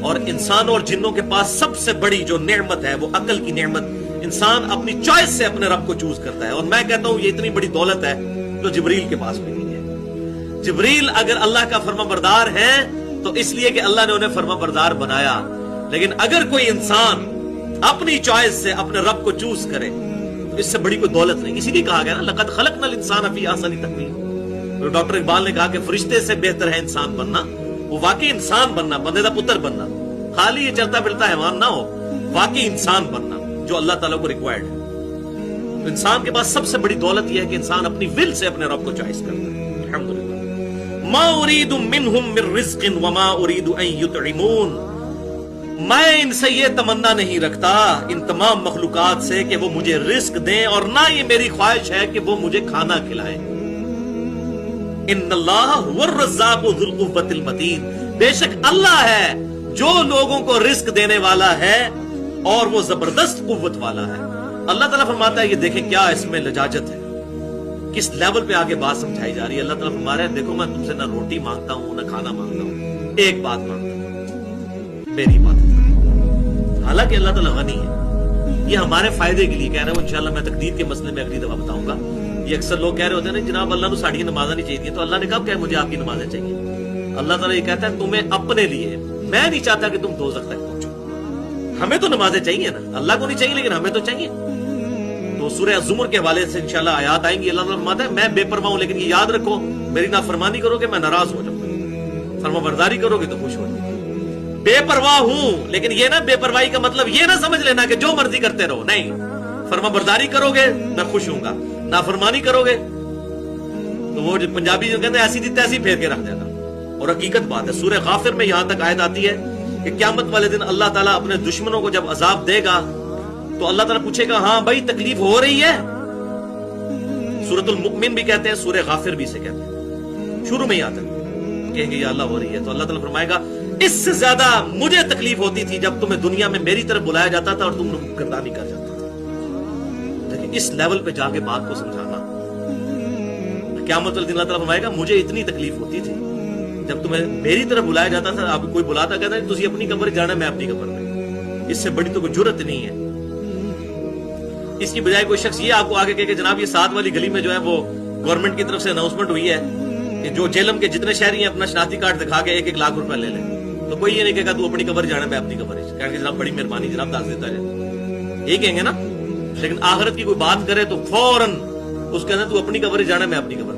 اور انسانوں اور جنوں کے پاس سب سے بڑی جو نعمت ہے وہ عقل کی نعمت. انسان اپنی چوائس سے اپنے رب کو چوز کرتا ہے. اور میں کہتا ہوں یہ اتنی بڑی دولت ہے جو جبریل کے پاس بھی نہیں ہے. جبریل اگر اللہ کا فرما بردار ہے تو اس لیے کہ اللہ نے انہیں فرما بردار بنایا. لیکن اگر کوئی انسان اپنی چوائس سے اپنے رب کو چوز کرے تو اس سے بڑی کوئی دولت نہیں. اسی لیے کہا گیا نا لقد خلقنا الانسان فی احسن تقویم. ڈاکٹر اقبال نے کہا کہ فرشتے سے بہتر ہے انسان بننا. وہ واقعی انسان بننا, بندے دا پتر بننا, خالی یہ چلتا پھرتا حیوان نہ ہو, واقعی انسان بننا جو اللہ تعالیٰ کو ریکوائرڈ ہے. تو انسان کے پاس سب سے بڑی دولت یہ ہے کہ انسان اپنی ول سے اپنے رب کو چوائس کرتا ہے. الحمدللہ. ما اريد منهم من رزق وما اريد ان يطعمون. میں ان سے یہ تمنا نہیں رکھتا ان تمام مخلوقات سے کہ وہ مجھے رزق دیں, اور نہ یہ میری خواہش ہے کہ وہ مجھے کھانا کھلائیں. ان اللہ هو الرزاق ذو القوة المتین. بے شک اللہ ہے جو لوگوں کو رزق دینے والا ہے اور وہ زبردست قوت والا ہے. اللہ تعالیٰ فرماتا ہے یہ دیکھیں کیا اس میں لجاجت ہے, کس لیول پہ آگے بات سمجھائی جا رہی ہے. اللہ تعالیٰ فرما رہا ہے دیکھو میں تم سے نہ روٹی مانگتا ہوں نہ کھانا مانگتا ہوں, ایک بات مانگتا ہوں, میری عبادت کرو. حالانکہ اللہ تعالیٰ غنی ہے. یہ ہمارے فائدے کے لیے کہہ رہے ہیں. انشاءاللہ میں تقدیر کے مسئلے میں اگلی دفعہ بتاؤں گا. یہ اکثر لوگ کہہ رہے ہوتے ہیں نا جناب اللہ نے ساڑھی نمازیں نہیں چاہیے, تو اللہ نے کب کہا مجھے آپ کی نمازیں چاہیے. اللہ تعالیٰ یہ کہتا ہے تمہیں اپنے لیے, میں نہیں چاہتا کہ تم دوزخ تک پہنچو. ہمیں تو نمازیں چاہیے نا, اللہ کو نہیں چاہیے لیکن ہمیں تو چاہیے. تو سورہ الزمر کے حوالے سے انشاءاللہ آیات آئیں گی. اللہ تعالیٰ فرماتا ہے میں بے پرواہ ہوں, لیکن یہ یاد رکھو میری نافرمانی کرو گے میں ناراض ہو جاؤں گا, فرما برداری کرو گے تو خوش ہو جاؤں. بے پرواہ ہوں, لیکن یہ نہ بے پرواہی کا مطلب یہ نہ سمجھ لینا کہ جو مرضی کرتے رہو, نہیں. فرما برداری کرو گے میں خوش ہوں گا, نافرمانی کرو گے تو وہ پنجابی جو کہتے ہیں ایسی تھی تیسی پھیر کے رکھ دینا. اور حقیقت بات ہے سورہ غافر میں یہاں تک آیت آتی ہے کہ قیامت والے دن اللہ تعالیٰ اپنے دشمنوں کو جب عذاب دے گا تو اللہ تعالیٰ پوچھے گا ہاں بھائی تکلیف ہو رہی ہے. سورۃ المؤمن بھی کہتے ہیں, سورہ غافر بھی سے کہتے ہیں, شروع میں ہی آتا ہے کہیں گے یا اللہ ہو رہی ہے. تو اللہ تعالیٰ فرمائے گا اس سے زیادہ مجھے تکلیف ہوتی تھی جب تمہیں دنیا میں میری طرف بلایا جاتا تھا اور تم گردانی کر جاتا تھا. لیکن اس لیول پہ جا کے بات کو سمجھانا, قیامت والے دن اللہ تعالیٰ فرمائے گا مجھے اتنی تکلیف ہوتی تھی جب تمہیں میری طرف بلایا جاتا تھا. آپ کوئی بلاتا کہتا ہے تجھے اپنی قبر جانا, میں اپنی قبر میں. اس سے بڑی تو کوئی جرت نہیں ہے. اس کی بجائے کوئی شخص یہ آپ کو آگے کہے کہ جناب یہ 7 والی گلی میں جو ہے وہ گورنمنٹ کی طرف سے اناؤنسمنٹ ہوئی ہے کہ جو جیلم کے جتنے شہری ہیں اپنا شناختی کارڈ دکھا کے 1-1 لاکھ روپے لے لیں, تو کوئی یہ نہیں کہے گا تو اپنی قبر جانا, میں اپنی قبر. کہیں گے جناب بڑی مہربانی جناب دس دیتا ہے, یہ کہیں گے نا. لیکن آخرت کی کوئی بات کرے تو فوراً اس کے اندر تو اپنی قبر جانا, میں اپنی قبر.